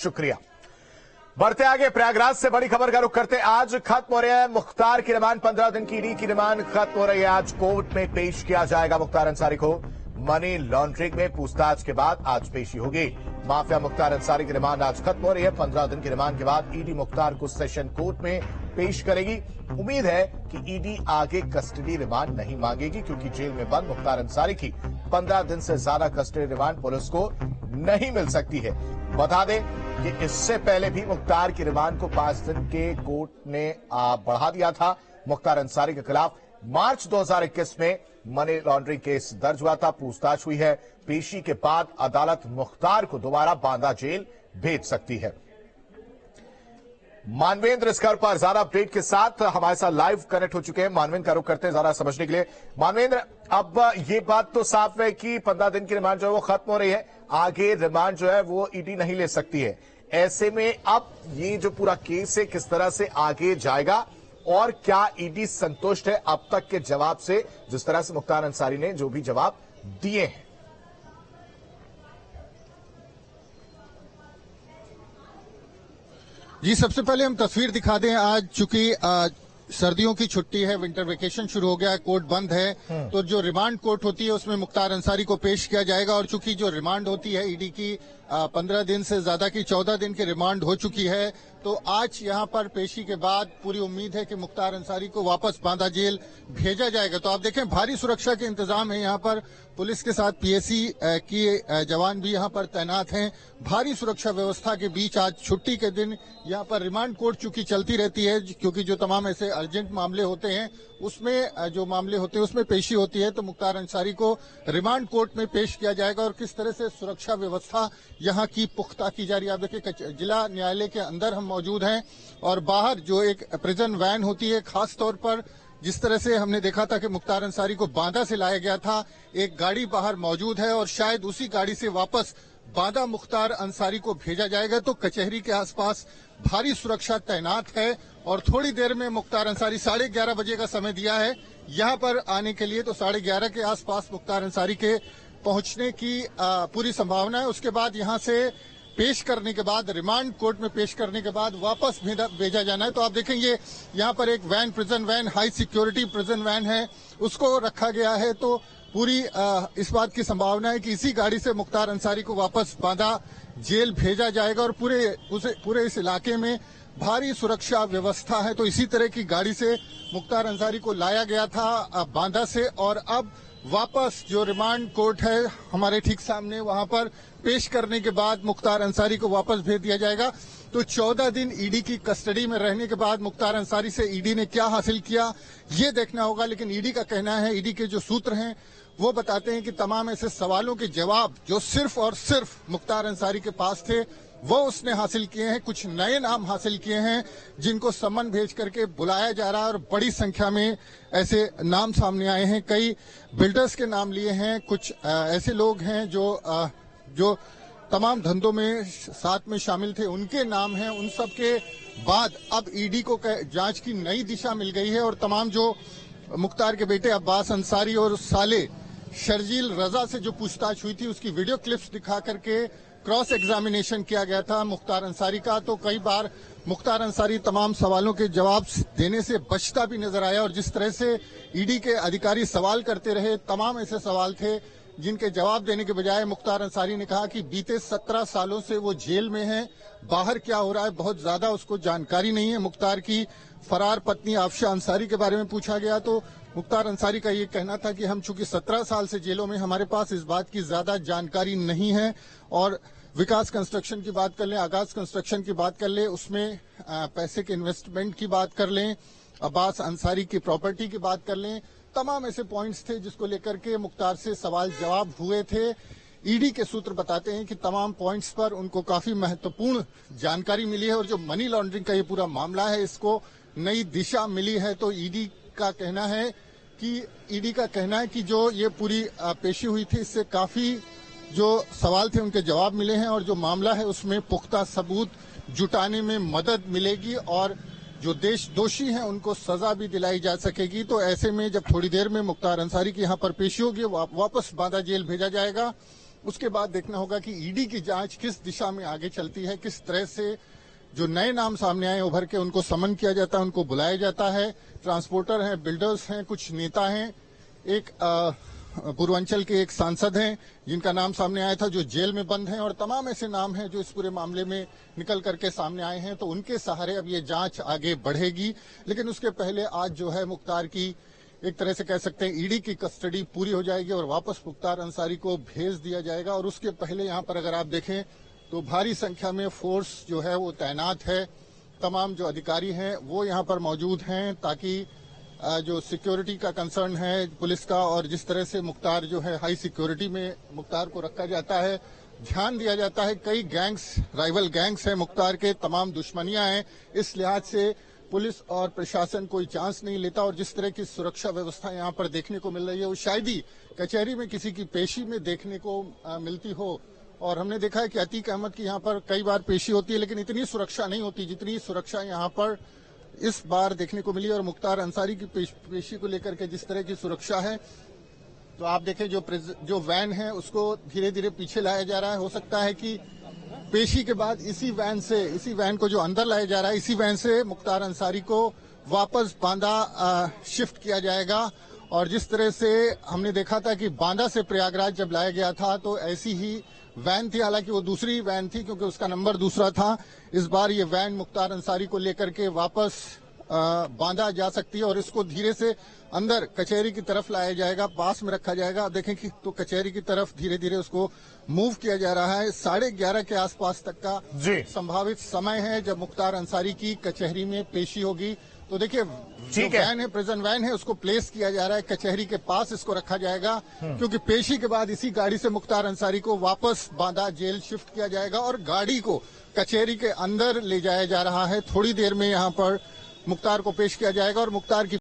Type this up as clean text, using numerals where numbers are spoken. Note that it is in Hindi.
शुक्रिया। बढ़ते आगे, प्रयागराज से बड़ी खबर का रुख करते आज खत्म हो रहा है मुख्तार की रिमांड। 15 दिन की ईडी की रिमांड खत्म हो रही है। आज कोर्ट में पेश किया जाएगा मुख्तार अंसारी को। मनी लॉन्ड्रिंग में पूछताछ के बाद आज पेशी होगी। माफिया मुख्तार अंसारी की रिमांड आज खत्म हो रही है। 15 दिन की रिमांड के बाद ईडी मुख्तार को सेशन कोर्ट में पेश करेगी। उम्मीद है कि ईडी आगे कस्टडी रिमांड नहीं मांगेगी, क्योंकि जेल में बंद मुख्तार अंसारी की 15 दिन से ज्यादा कस्टडी रिमांड पुलिस को नहीं मिल सकती है। बता दें कि इससे पहले भी मुख्तार की रिमांड को 5 दिन के कोर्ट ने बढ़ा दिया था। मुख्तार अंसारी के खिलाफ मार्च 2021 में मनी लॉन्ड्रिंग केस दर्ज हुआ था। पूछताछ हुई है। पेशी के बाद अदालत मुख्तार को दोबारा बांदा जेल भेज सकती है। मानवेंद्र इस खबर पर ज्यादा अपडेट के साथ हमारे साथ लाइव कनेक्ट हो चुके हैं। मानवेंद्र का रुख करते हैं ज्यादा समझने के लिए। मानवेंद्र, अब ये बात तो साफ है कि 15 दिन की रिमांड जो है वो खत्म हो रही है। आगे रिमांड जो है वो ईडी नहीं ले सकती है। ऐसे में अब ये जो पूरा केस है किस तरह से आगे जाएगा, और क्या ईडी संतुष्ट है अब तक के जवाब से, जिस तरह से मुख्तार अंसारी ने जो भी जवाब दिए हैं? जी, सबसे पहले हम तस्वीर दिखा दें। आज चूंकि सर्दियों की छुट्टी है, विंटर वेकेशन शुरू हो गया है, कोर्ट बंद है, तो जो रिमांड कोर्ट होती है उसमें मुख्तार अंसारी को पेश किया जाएगा। और चूंकि जो रिमांड होती है ईडी की 15 दिन से ज्यादा की 14 दिन की रिमांड हो चुकी है, तो आज यहां पर पेशी के बाद पूरी उम्मीद है कि मुख्तार अंसारी को वापस बांदा जेल भेजा जाएगा। तो आप देखें, भारी सुरक्षा के इंतजाम है। यहां पर पुलिस के साथ पीएसी की जवान भी यहां पर तैनात हैं। भारी सुरक्षा व्यवस्था के बीच आज छुट्टी के दिन यहां पर रिमांड कोर्ट चूंकि चलती रहती है, क्योंकि जो तमाम ऐसे अर्जेंट मामले होते हैं उसमें जो मामले होते हैं उसमें पेशी होती है, तो मुख्तार अंसारी को रिमांड कोर्ट में पेश किया जाएगा। और किस तरह से सुरक्षा व्यवस्था यहाँ की पुख्ता की जा रही है। आप देखिए, जिला न्यायालय के अंदर हम मौजूद हैं और बाहर जो एक प्रिजन वैन होती है, खास तौर पर जिस तरह से हमने देखा था कि मुख्तार अंसारी को बांदा से लाया गया था, एक गाड़ी बाहर मौजूद है और शायद उसी गाड़ी से वापस बांदा मुख्तार अंसारी को भेजा जाएगा। तो कचहरी के आसपास भारी सुरक्षा तैनात है और थोड़ी देर में मुख्तार अंसारी 11:30 बजे का समय दिया है यहां पर आने के लिए। तो 11:30 के आसपास मुख्तार अंसारी के पहुंचने की पूरी संभावना है। उसके बाद यहां से पेश करने के बाद, रिमांड कोर्ट में पेश करने के बाद वापस भेजा जाना है। तो आप देखेंगे यहाँ पर एक van, prison van, high security prison van है, उसको रखा गया है। तो पूरी इस बात की संभावना है कि इसी गाड़ी से मुख्तार अंसारी को वापस बांदा जेल भेजा जाएगा। और पूरे इस इलाके में भारी सुरक्षा व्यवस्था है। तो इसी तरह की गाड़ी से मुख्तार अंसारी को लाया गया था बांदा से, और अब वापस जो रिमांड कोर्ट है हमारे ठीक सामने, वहां पर पेश करने के बाद मुख्तार अंसारी को वापस भेज दिया जाएगा। तो 14 दिन ईडी की कस्टडी में रहने के बाद मुख्तार अंसारी से ईडी ने क्या हासिल किया ये देखना होगा। लेकिन ईडी का कहना है, ईडी के जो सूत्र हैं वो बताते हैं कि तमाम ऐसे सवालों के जवाब जो सिर्फ और सिर्फ मुख्तार अंसारी के पास थे वो उसने हासिल किए हैं। कुछ नए नाम हासिल किए हैं जिनको सम्मन भेज करके बुलाया जा रहा है, और बड़ी संख्या में ऐसे नाम सामने आए हैं। कई बिल्डर्स के नाम लिए हैं, कुछ ऐसे लोग हैं जो तमाम धंधों में साथ में शामिल थे, उनके नाम हैं। उन सब के बाद अब ईडी को जांच की नई दिशा मिल गई है और तमाम जो मुख्तार के बेटे अब्बास अंसारी और साले शर्जील रजा से जो पूछताछ हुई थी उसकी वीडियो क्लिप्स दिखा करके क्रॉस एग्जामिनेशन किया गया था मुख्तार अंसारी का। तो कई बार मुख्तार अंसारी तमाम सवालों के जवाब देने से बचता भी नजर आया, और जिस तरह से ईडी के अधिकारी सवाल करते रहे, तमाम ऐसे सवाल थे जिनके जवाब देने के बजाय मुख्तार अंसारी ने कहा कि बीते 17 सालों से वो जेल में है, बाहर क्या हो रहा है बहुत ज्यादा उसको जानकारी नहीं है। मुख्तार की फरार पत्नी आफशा अंसारी के बारे में पूछा गया तो मुख्तार अंसारी का ये कहना था कि हम चूंकि 17 साल से जेलों में, हमारे पास इस बात की ज्यादा जानकारी नहीं है। और विकास कंस्ट्रक्शन की बात कर लें, आगाज कंस्ट्रक्शन की बात कर लें, उसमें पैसे के इन्वेस्टमेंट की बात कर लें, अब्बास अंसारी की प्रॉपर्टी की बात कर लें, तमाम ऐसे पॉइंट्स थे जिसको लेकर के मुख्तार से सवाल जवाब हुए थे। ईडी के सूत्र बताते हैं कि तमाम पॉइंट्स पर उनको काफी महत्वपूर्ण जानकारी मिली है, और जो मनी लॉन्ड्रिंग का ये पूरा मामला है इसको नई दिशा मिली है। तो ईडी का कहना है कि जो ये पूरी पेशी हुई थी इससे काफी जो सवाल थे उनके जवाब मिले हैं, और जो मामला है उसमें पुख्ता सबूत जुटाने में मदद मिलेगी और जो दोषी हैं उनको सजा भी दिलाई जा सकेगी। तो ऐसे में जब थोड़ी देर में मुख्तार अंसारी की यहाँ पर पेशी होगी, वापस बांदा जेल भेजा जाएगा उसके बाद देखना होगा कि ईडी की जांच किस दिशा में आगे चलती है, किस तरह से जो नए नाम सामने आए उभर के उनको समन किया जाता है, उनको बुलाया जाता है। ट्रांसपोर्टर हैं, बिल्डर्स हैं, कुछ नेता हैं, एक पूर्वांचल के एक सांसद हैं जिनका नाम सामने आया था जो जेल में बंद हैं, और तमाम ऐसे नाम हैं जो इस पूरे मामले में निकल करके सामने आए हैं। तो उनके सहारे अब ये जांच आगे बढ़ेगी। लेकिन उसके पहले आज जो है मुख्तार की एक तरह से कह सकते हैं ईडी की कस्टडी पूरी हो जाएगी और वापस मुख्तार अंसारी को भेज दिया जाएगा। और उसके पहले यहाँ पर अगर आप देखें तो भारी संख्या में फोर्स जो है वो तैनात है। तमाम जो अधिकारी हैं वो यहाँ पर मौजूद हैं ताकि जो सिक्योरिटी का कंसर्न है पुलिस का, और जिस तरह से मुख्तार जो है हाई सिक्योरिटी में मुख्तार को रखा जाता है, ध्यान दिया जाता है। कई गैंग्स, राइवल गैंग्स हैं मुख्तार के, तमाम दुश्मनियां हैं। इस लिहाज से पुलिस और प्रशासन कोई चांस नहीं लेता। और जिस तरह की सुरक्षा व्यवस्था यहाँ पर देखने को मिल रही है वो शायद ही कचहरी में किसी की पेशी में देखने को मिलती हो। और हमने देखा है कि अतीक अहमद की यहाँ पर कई बार पेशी होती है लेकिन इतनी सुरक्षा नहीं होती जितनी सुरक्षा यहाँ पर इस बार देखने को मिली। और मुख्तार अंसारी की पेशी को लेकर के जिस तरह की सुरक्षा है, तो आप देखें जो वैन है उसको धीरे धीरे पीछे लाया जा रहा है। हो सकता है कि पेशी के बाद इसी वैन को जो अंदर लाया जा रहा है, इसी वैन से मुख्तार अंसारी को वापस बांदा शिफ्ट किया जाएगा। और जिस तरह से हमने देखा था कि बांदा से प्रयागराज जब लाया गया था तो ऐसी ही वैन थी, हालांकि वो दूसरी वैन थी क्योंकि उसका नंबर दूसरा था। इस बार ये वैन मुख्तार अंसारी को लेकर के वापस बांदा जा सकती है और इसको धीरे से अंदर कचहरी की तरफ लाया जाएगा, पास में रखा जाएगा। आप देखें कि तो कचहरी की तरफ धीरे धीरे उसको मूव किया जा रहा है। 11:30 के आसपास तक का संभावित समय है जब मुख्तार अंसारी की कचहरी में पेशी होगी। तो देखिए जो वैन है, प्रिजन वैन है, उसको प्लेस किया जा रहा है कचहरी के पास, इसको रखा जाएगा क्योंकि पेशी के बाद इसी गाड़ी से मुख्तार अंसारी को वापस बांदा जेल शिफ्ट किया जाएगा और गाड़ी को कचहरी के अंदर ले जाया जा रहा है। थोड़ी देर में यहाँ पर मुख्तार को पेश किया जाएगा और मुख्तार की